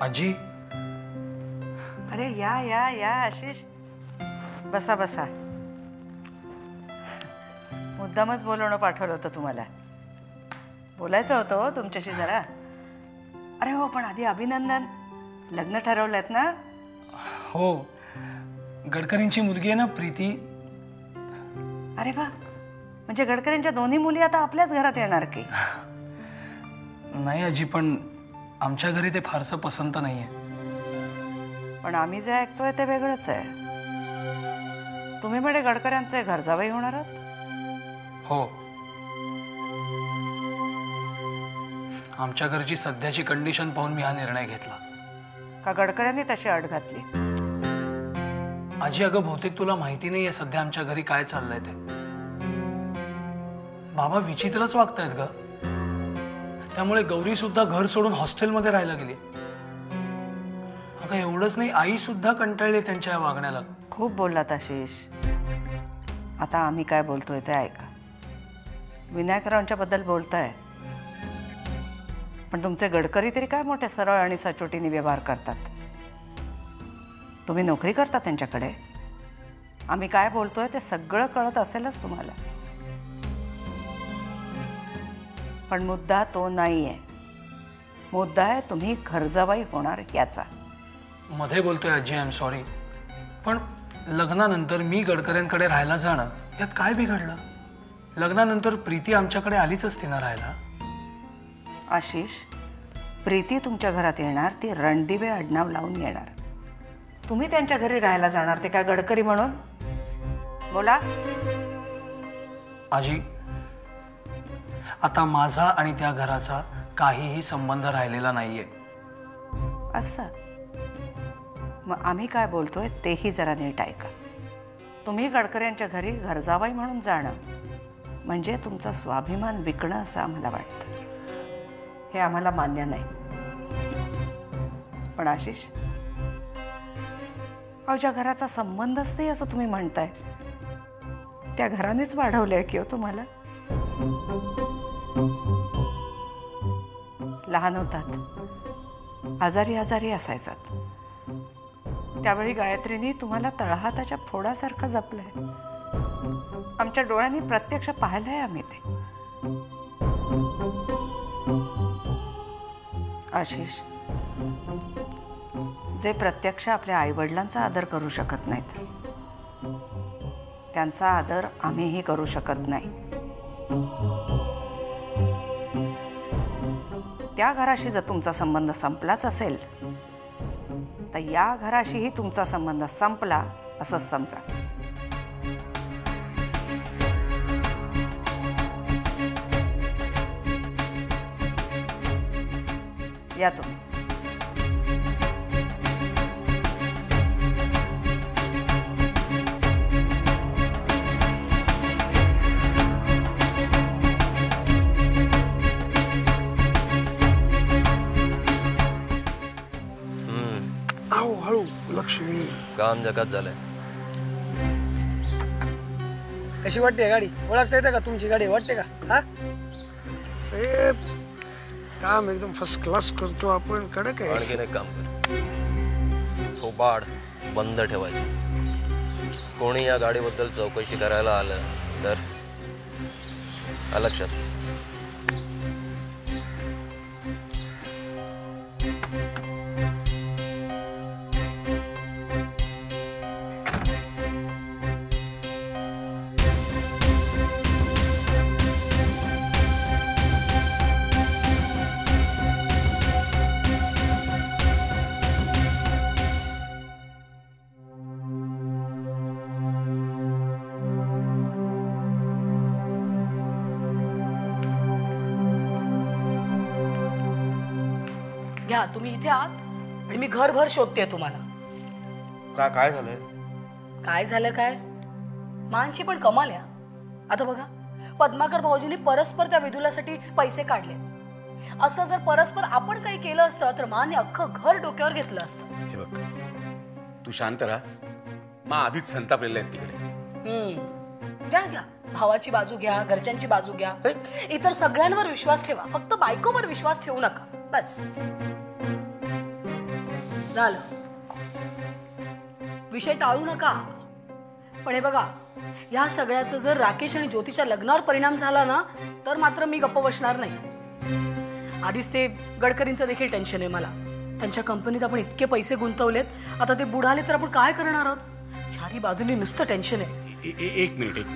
आजी. अरे या या या आशिष, बसा बसा. मुद्दामच बोलवणं पाठवलं होतं तुम्हाला. बोलायचं होतं हो तुमच्याशी जरा. अरे हो, पण आधी अभिनंदन. लग्न ठरवलंत ना? हो, गडकरींची मुलगी आहे ना प्रीती. अरे वा, म्हणजे गडकरींच्या दोन्ही मुली आता आपल्याच घरात येणार की? नाही आजी, पण आमच्या घरी ते फारसं पसंत नाहीये. पण आम्ही जे ऐकतोय ते वेगळंच आहे. तुम्ही म्हणजे गडकऱ्यांचे घर जावई होणार आहात? हो, आमच्या घरची सध्याची कंडिशन पाहून मी हा निर्णय घेतला. का गडकऱ्यांनी तशी अट घातली? आजी, अगं बहुतेक तुला माहिती नाहीये सध्या आमच्या घरी काय चाललंय ते. बाबा विचित्रच वागतायत ग. त्यामुळे गौरी सुद्धा घर सोडून हॉस्टेलमध्ये राहायला गेली. अगं एवढंच नाही, आई सुद्धा कंटाळली त्यांच्या या वागण्याला. खूप बोललात आशिष. आता आम्ही काय बोलतोय ते ऐका. विनायकरावांच्या बद्दल बोलताय, पण तुमचे गडकरी तरी काय मोठे सरळ आणि सचोटीने व्यवहार करतात. तुम्ही नोकरी करता त्यांच्याकडे. आम्ही काय बोलतोय ते सगळं कळत असेलच तुम्हाला. पण मुद्दा तो नाहीये. मुद्दा आहे तुम्ही घरजावाई होणार याचा. मध्ये बोलतोय आजी, आय एम सॉरी, पण लग्नानंतर मी गडकऱ्यांकडे राहायला जाणं यात काय बिघडलं? लग्नानंतर प्रीती आमच्याकडे आलीच असती ना राहायला. आशिष, प्रीती तुमच्या घरात येणार, ती रणदिवे आडनाव लावून येणार. तुम्ही त्यांच्या घरी राहायला जाणार, ते काय गडकरी म्हणून? बोला. आजी, आता माझा आणि त्या घराचा काहीही संबंध राहिलेला नाहीये. असं? मग आम्ही काय बोलतोय तेही जरा नीट ऐका. तुम्ही गडकऱ्यांच्या घरी घरजावाई म्हणून जाणं म्हणजे तुमचा स्वाभिमान विकणं असं आम्हाला वाटतं. हे आम्हाला मान्य नाही. पण आशिष, अहो ज्या घराचा संबंधच नाही असं तुम्ही म्हणताय, त्या घरानेच वाढवलंय की हो तुम्हाला. लहान होतात, आजारी आजारी असायचात, त्यावेळी गायत्रीने तुम्हाला तळहाताच्या फोडासारखं जपलंय. आमच्या डोळ्यांनी प्रत्यक्ष पाहिलंय आम्ही ते. आशिष, जे प्रत्यक्ष आपल्या आईवडिलांचा आदर करू शकत नाहीत, त्यांचा आदर आम्हीही करू शकत नाही. त्या घराशी जर तुमचा संबंध संपलाच असेल तर या घराशीही तुमचा संबंध संपला असंच समजा. या तुम्ही. हळू लक्ष्मी. काम जगात झालंय. कशी वाटते गाडी? ओळखता येते का तुमची गाडी? वाटते का? हा साहेब, काम एकदम फर्स्ट क्लास करतो आपण. कडक आहे. आणखीन एक काम कर, थोबाड बंद ठेवायचं. कोणी या गाडीबद्दल चौकशी करायला आलं तर लक्षात. घ्या, तुम्ही इथे आहात आणि मी घरभर शोधते तुम्हाला. काय झालंय? काय झालं काय? मानशी पण कमाल आहे. आता बघा, पद्माकर भाऊजींनी परस्पर त्या विदुलासाठी पैसे काढले. असं जर परस्पर आपण काही केलं असतं तर माने अख्खं घर डोक्यावर घेतलं असतं. हे बघ, तू शांत राहा. मा आधीच संतापलेले आहेत तिकडे. घ्या घ्या, भावाची बाजू घ्या, घरच्यांची बाजू घ्या. इतर सगळ्यांवर विश्वास ठेवा, फक्त बायकोवर विश्वास ठेवू नका. बस. झालं, विषय टाळू नका. पण हे बघा, या सगळ्याचं जर राकेश आणि ज्योतीच्या लग्नावर परिणाम झाला ना, तर मात्र मी गप्प बसणार नाही. आधीच ते गडकरींचं देखील टेन्शन आहे मला. त्यांच्या कंपनीत आपण इतके पैसे गुंतवलेत, आता ते बुडाले तर आपण काय करणार आहोत? चारी बाजूनी नुसतं टेन्शन आहे. एक मिनिट.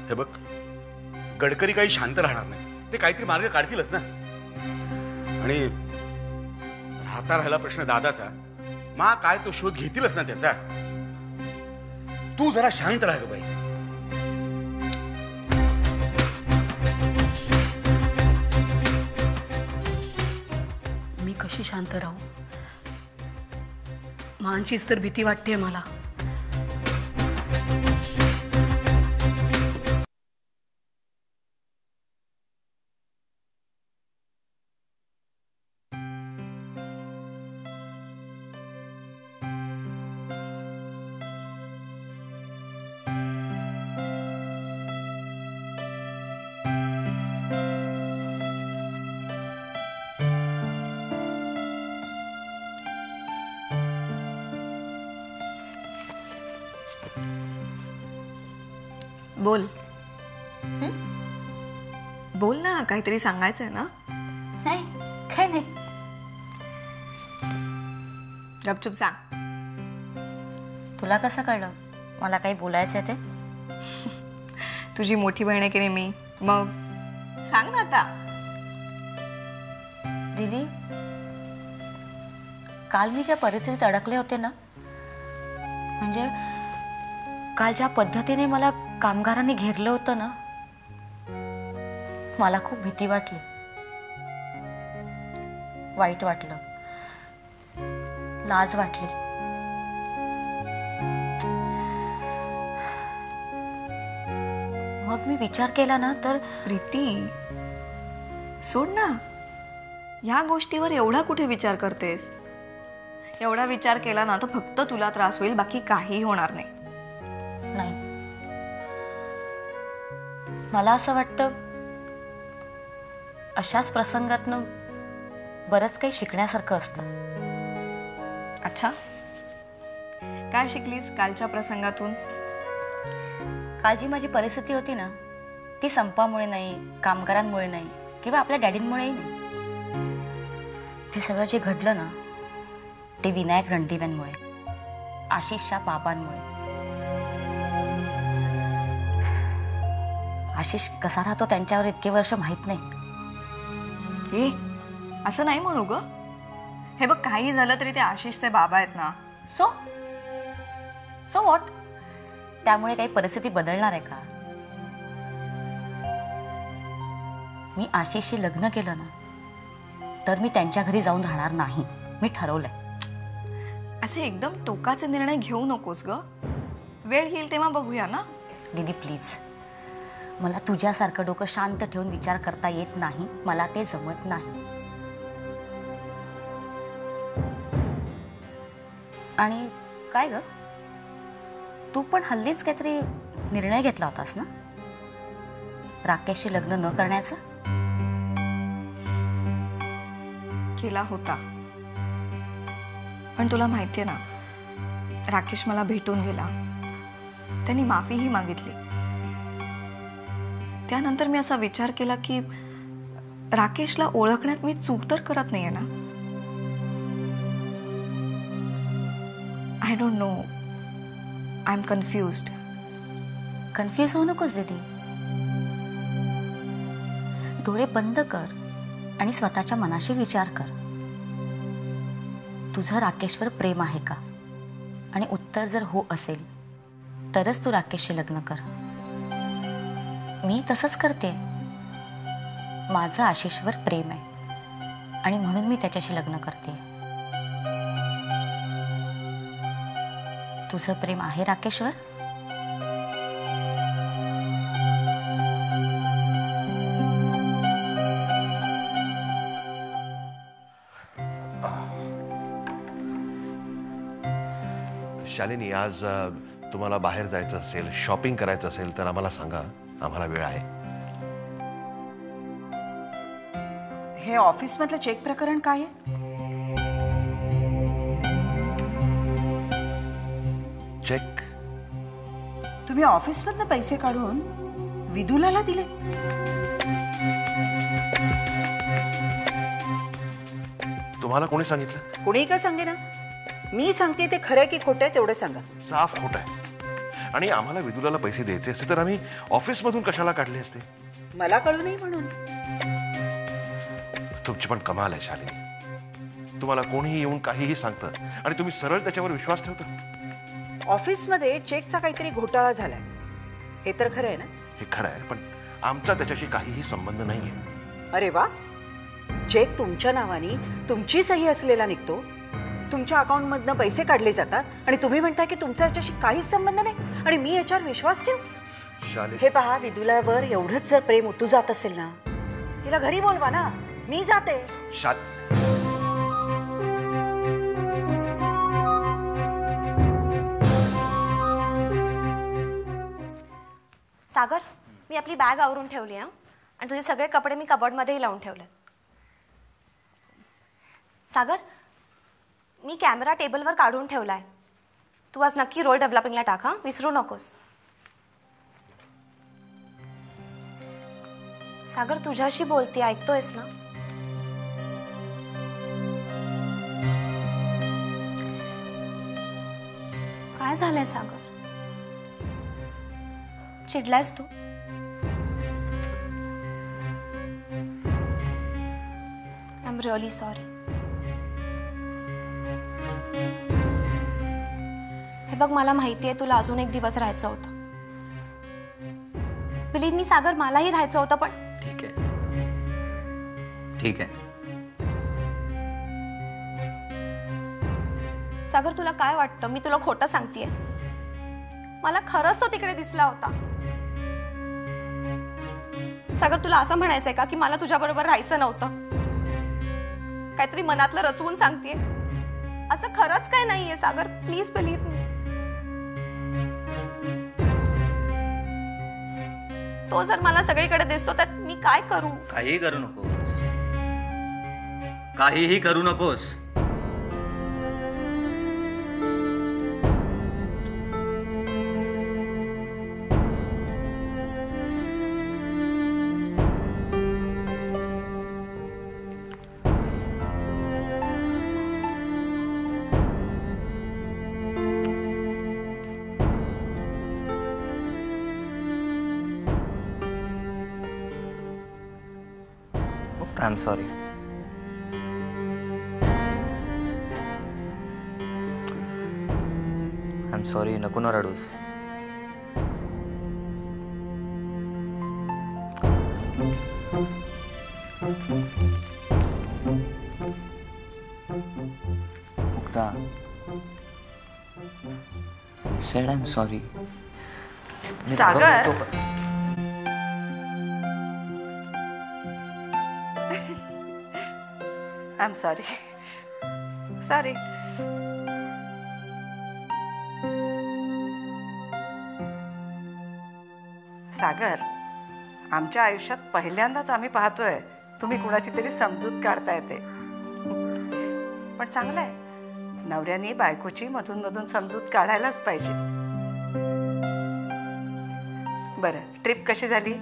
हे बघ, गडकरी काही शांत राहणार नाही. ते काहीतरी मार्ग काढतीलच ना. आणि राहिला प्रश्न दादाचा, मा काय तो शोध घेतीलच ना त्याचा. तू जरा शांत राह ग बाई. मी कशी शांत राहू? मांचीच तर भीती वाटते मला. बोल. बोल ना, काहीतरी सांगायचंय ना. नाही, काय नाही. गपचूप सांग. तुला कसं कळलं मला काही बोलायचंय ते? तुझी मोठी बहीण आहे की नाही मी, मग सांग ना आता. दीदी, काल मी ज्या परिस्थितीत अडकले होते ना, म्हणजे काल ज्या पद्धतीने मला कामगारांनी घेरलं होतं ना, मला खूप भीती वाटली, वाईट वाटलं, लाज वाटली. मग मी विचार केला ना तर. प्रीती, सोड ना. या गोष्टीवर एवढा कुठे विचार करतेस? एवढा विचार केला ना तर फक्त तुला त्रास होईल, बाकी काही होणार नाही. नाही, मला असं वाटतं अशाच प्रसंगातनं बरंच काही शिकण्यासारखं असतं. अच्छा, काय शिकलीस कालच्या प्रसंगातून? काल जी माझी परिस्थिती होती ना, ती संपामुळे नाही, कामगारांमुळे नाही, किंवा आपल्या डॅडींमुळेही नाही. ते सगळं जे घडलं ना, ते विनायक रणदिव्यांमुळे, आशिषच्या बाबांमुळे. आशिष कसा राहतो त्यांच्यावर इतके वर्ष माहित नाही. ए, असं नाही म्हणू ग. हे बघ, काही झालं तरी ते आशिषचे बाबा आहेत ना. So what? त्यामुळे काही परिस्थिती बदलणार आहे का? मी आशिषशी लग्न केलं ना, तर मी त्यांच्या घरी जाऊन राहणार नाही. मी ठरवलंय. असे एकदम टोकाचे निर्णय घेऊ नकोस ग. वेळ येईल तेव्हा बघूया ना. दीदी प्लीज, मला तुझ्यासारखं डोकं शांत ठेवून विचार करता येत नाही. मला ते जमत नाही. आणि काय ग, तू पण हल्लीच काहीतरी निर्णय घेतला होतास ना, राकेशशी लग्न न करण्याचा? केला होता, पण तुला माहितीये ना, राकेश मला भेटून गेला. त्यांनी माफीही मागितली. त्यानंतर मी असा विचार केला की राकेशला ओळखण्यात मी चूक तर करत नाहीये ना. I don't know, I am confused. Confuse होऊ नकोस दीदी. डोळे बंद कर आणि स्वतःच्या मनाशी विचार कर. तुझं राकेशवर प्रेम आहे का? आणि उत्तर जर हो असेल तरच तू राकेशशी लग्न कर. मी तसंच करते. माझं आशिषवर प्रेम आहे आणि म्हणून मी त्याच्याशी लग्न करते. तुझं प्रेम आहे राकेशवर? शालिनी, आज तुम्हाला बाहेर जायचं असेल, शॉपिंग करायचं असेल तर आम्हाला सांगा. आम्हाला वेळ आहे. हे ऑफिसमधलं चेक प्रकरण काय आहे? चेक तुम्ही ऑफिसमधनं पैसे काढून विदुलाला दिले? तुम्हाला कोणी सांगितलं? कुणी का सांगे ना, मी सांगते ते खरं की खोटं आहे तेवढं सांगा. साफ खोट आहे. आणि आम्हाला विदुलाला पैसे द्यायचे असते तर आम्ही ऑफिसमधून कशाला काढले असते? मला कळू नाही म्हणून. तुमची पण कमाल आहे शालिनी. तुम्हाला कोणीही येऊन काहीही सांगतं आणि तुम्ही सरळ त्याच्यावर विश्वास ठेवता. ऑफिसमध्ये चेकचा काहीतरी घोटाळा झालाय, हे तर खरं आहे ना? हे खरं आहे, पण आमचा त्याच्याशी काहीही संबंध नाहीये. अरे वा, चेक तुमच्या नावाने तुमची सही असलेला निघतो, तुमच्या अकाउंटमधनं पैसे काढले जातात आणि तुम्ही म्हणताय की तुमचा याच्याशी काहीच संबंध नाही आणि मी याच्यावर विश्वास ठेवू? शालिनी, हे पहा, विदुलावर एवढंच जर प्रेम उतू जात असेल ना, तिला घरी बोलवा ना, मी जाते. सागर, मी आपली बॅग आवरून ठेवली आहे आणि तुझे सगळे कपडे मी कबर्डमध्येही लावून ठेवले. सागर, मी कॅमेरा टेबलवर काढून ठेवलाय. तू आज नक्की रोल डेव्हलपिंगला टाक, विसरू नकोस. सागर, तुझ्याशी बोलते, ऐकतोयस ना? काय झालंय सागर? चिडलायस तू? I am really sorry. हे बघ, मला माहिती आहे तुला अजून एक दिवस राहायचं होतं. बिलीव मी सागर, मलाही राहायचं होतं, पण ठीक आहे, ठीक आहे. सागर, तुला काय वाटतं मी तुला खोटं सांगतेय? मला खरंच तो तिकडे दिसला होता. सागर, तुला असं म्हणायचंय का की मला तुझ्या बरोबर राहायचं नव्हतं? काहीतरी मनातलं रचवून सांगतेय. असं खरंच काय नाहीये सागर, प्लीज बिलीव्ह मी. तो जर मला सगळीकडे दिसतो तर मी काय करू? काहीही करू नकोस, काहीही करू नकोस. I'm sorry. I'm sorry, नको ना रडूस. Mukta, said I'm sorry. Sagar, I'm sorry. Sorry. सागर, आमच्या आयुष्यात पहिल्यांदाच आम्ही पाहतोय तुम्ही कुणाची तरी समजूत काढता येते. पण चांगलं आहे, नवऱ्याने बायकोची मधून मधून समजूत काढायलाच पाहिजे. बरं, ट्रिप कशी झाली?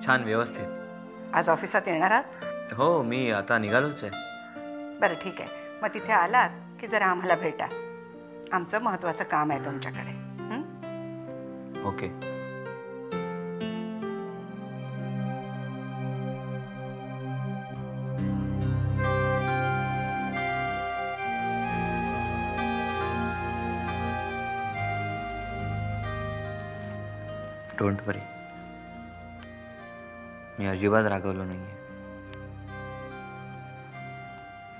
छान, व्यवस्थित. आज ऑफिसात येणार आहात? हो, मी आता निघालोच आहे. बरं, ठीक आहे. मग तिथे आलात की जरा आम्हाला भेटा. आमचं महत्वाचं काम आहे तुमच्याकडे. ओके. डोंट वरी, मी अजिबात रागवलो नाहीये.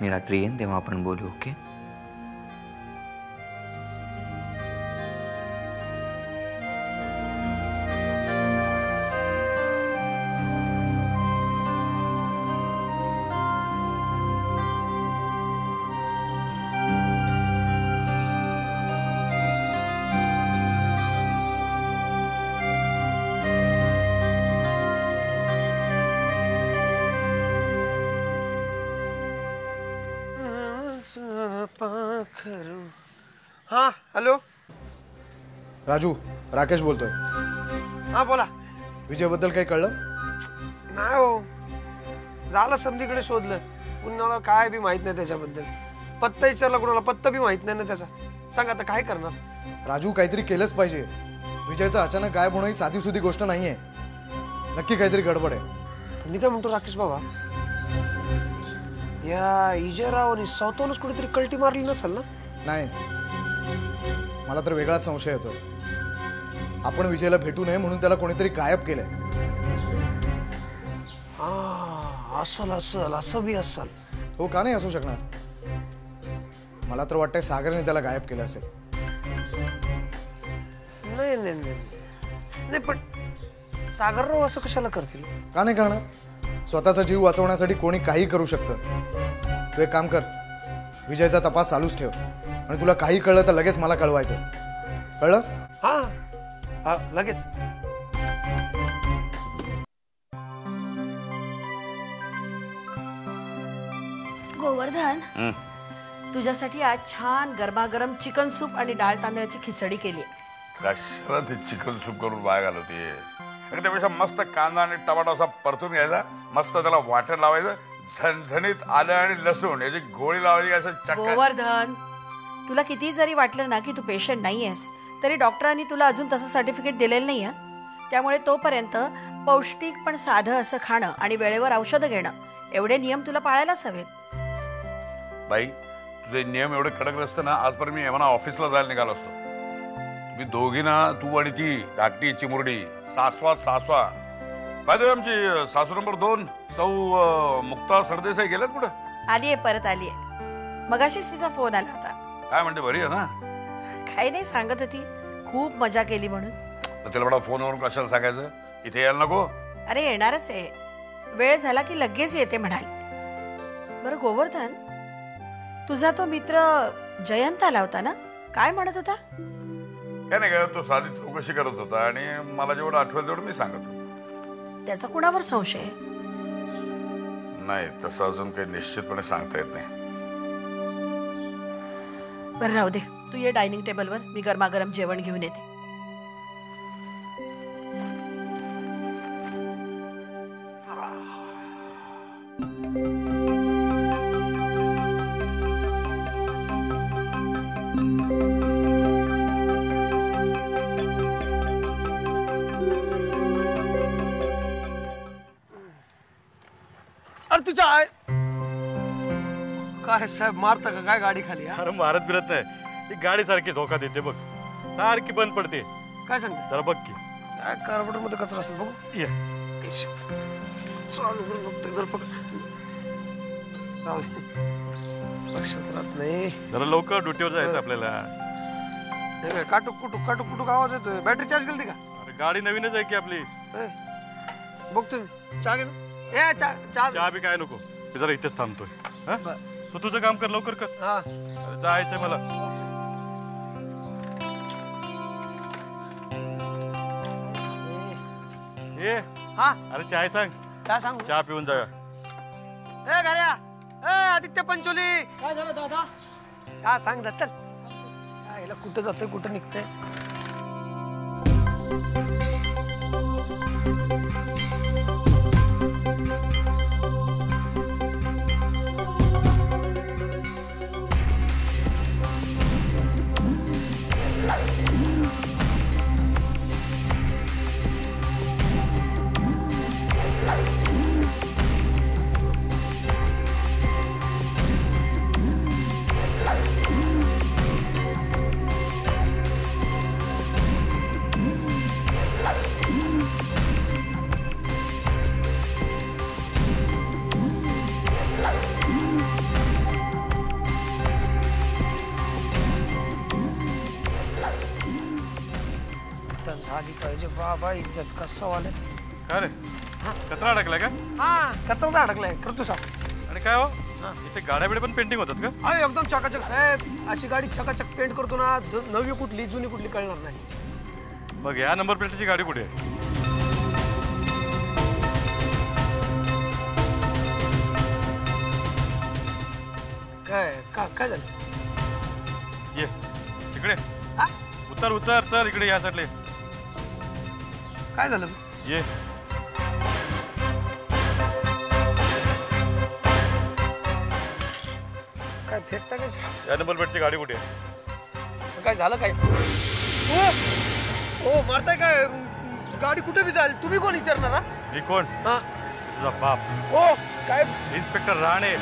मी रात्री येईन तेव्हा आपण बोलू. ओके? हाँ, हेलो. राजू, राकेश बोलतोय. हा बोला. विजयबद्दल काही कळलं? नाही हो, झालं समधीकडे शोधलं, पुन्हा काय बी माहित नाही त्याच्याबद्दल. पत्ता विचारला कोणाला, पत्ता बी माहित नाही ना त्याचा. सांग आता काय करणार? राजू, काहीतरी केलंच पाहिजे. विजयचं अचानक गायब होणं ही साधी सुधी गोष्ट नाहीये. नक्की काहीतरी गडबड आहे. मी काय म्हणतो राकेश बाबा, या इजयराव आणि स्वतःहूनच कुठेतरी कल्टी मारली नसेल ना? नाही, मला तर वेगळाच संशय येतोय. आपण विजयला भेटू नये म्हणून त्याला कोणीतरी गायब केलंय. असल असल, असं बी असल. हो, का नाही असू शकणार? मला तर वाटतंय सागरने त्याला गायब केलं असेल. नाही नाही नाही नाही, पण सागरराव असं कशाला करतील? का नाही करणार? स्वतःचा जीव वाचवण्यासाठी कोणी काही करू शकतं. तू एक काम कर, विजयचा तपास चालूच ठेव आणि तुला काही कळलं तर लगेच मला कळवायचं. कळलं? हा हा, लगेच. गोवर्धन, तुझ्यासाठी आज छान गरमागरम चिकन सूप आणि डाळ तांदळाची खिचडी केली. कशाला ते चिकन सूप करून बाय घालवते? त्यापेक्षा मस्त कांदा आणि टमाटा असा परतून घ्यायचा, मस्त त्याला वाटण लावायचं, झणझणीत आलं आणि लसूण याची गोळी लावायची. असं चक्क. गोवर्धन, तुला किती जरी वाटलं ना की तू पेशंट नाहीयेस, तरी डॉक्टरांनी तुला अजून तसं सर्टिफिकेट दिलेलं नाही आहे. त्यामुळे तोपर्यंत पौष्टिक पण साधं असं खाणं आणि वेळेवर औषधं घेणं, एवढे नियम तुला पाळायलाच हवेत. बाई, तुझे नियम एवढे कडक नसते ना, आजपर्यंत मी एव्हा ऑफिसला जायला निघालो असतो. तुम्ही दोघी ना, तू आणि ती धाकटी चिमुरडी, सासवा. पाहिजे आमची सासू नंबर 2 सौ मुक्ता सरदेसाई गेल्यात कुठं? आलीये, परत आलीये. मगाशीच तिचा फोन आला होता. काय म्हणते, बरी आहे ना? काही नाही, सांगत होती खूप मजा केली म्हणून. तर तिला बडा फोनवरून कशाला सांगायचं? इथे यायला नको? अरे येणारच आहे, वेळ झाला की लगेच येते म्हणाली. बरं गोवर्धन, तुझा तो मित्र जयंत आला होता ना, काय म्हणत होता? काय नाही का, तो साधी चौकशी करत होता आणि मला जेवढं आठवेल तेवढं मी सांगत होतो. त्याचा कुणावर संशय? नाही, तसं अजून काही निश्चितपणे सांगता येत नाही. बरं राहू दे, तू ये डायनिंग टेबलवर, मी गरमागरम जेवण घेऊन येते. अरे तुझ्या आहे काय साहेब, मारता का काय गाडी खाली? अरे मारत बिरत नाही, ती गाडी सारखी धोका देते बघ, सारखी बंद पडते. काय सांगते? जरा बघ की काय कार्बोरेटर मध्ये कचरा असेल बघू. ये चालू करून बघतोय, जर लक्षात राहत नाही. जरा लवकर ड्युटीवर जायचं आपल्याला. काटूक कुटुक आवाज येतोय. बॅटरी चार्ज केली का? अरे गाडी नवीनच आहे की आपली. बघतोय, चहा घे ना. चहा बी काय नको, मी जरा इथेच थांबतोय. तू तुझं काम कर, लवकर कर. जायचंय मला. ए हा, अरे चहा सांग. चहा सांग. चहा पिऊन जाऊया. ए घऱ्या, ए आदित्य पंचोली, काय झालं दादा? चहा सांग जा, चल. याला कुठं जातोय, कुठं निघतंय? झाली पाहिजे बाबा, इज्जत कसं वाले. काय रे, कचरा अडकलाय का? हा, कचरा अडकलाय. करतो साहेब. आणि काय हो, इथे गाड्या बिड्या पण पेंटिंग होतात का? अरे एकदम चकाचक साहेब, अशी गाडी चकाचक पेंट करतो ना, नवी कुठली जुनी कुठली कळणार नाही. मग या नंबर प्लेटची गाडी कुठे आहे? काय झालं? ये तिकडे उतर उतर चल इकडे या साईडले. काय झालं? ये. काय फेकता काय? या डबल बेडची गाडी कुठे आहे? काय झालं काय? ओ मारताय काय? गाडी कुठे बी जाईल? तुम्ही कोण विचारणार? मी कोण? तुझा बाप. ओ काय? इन्स्पेक्टर राणे.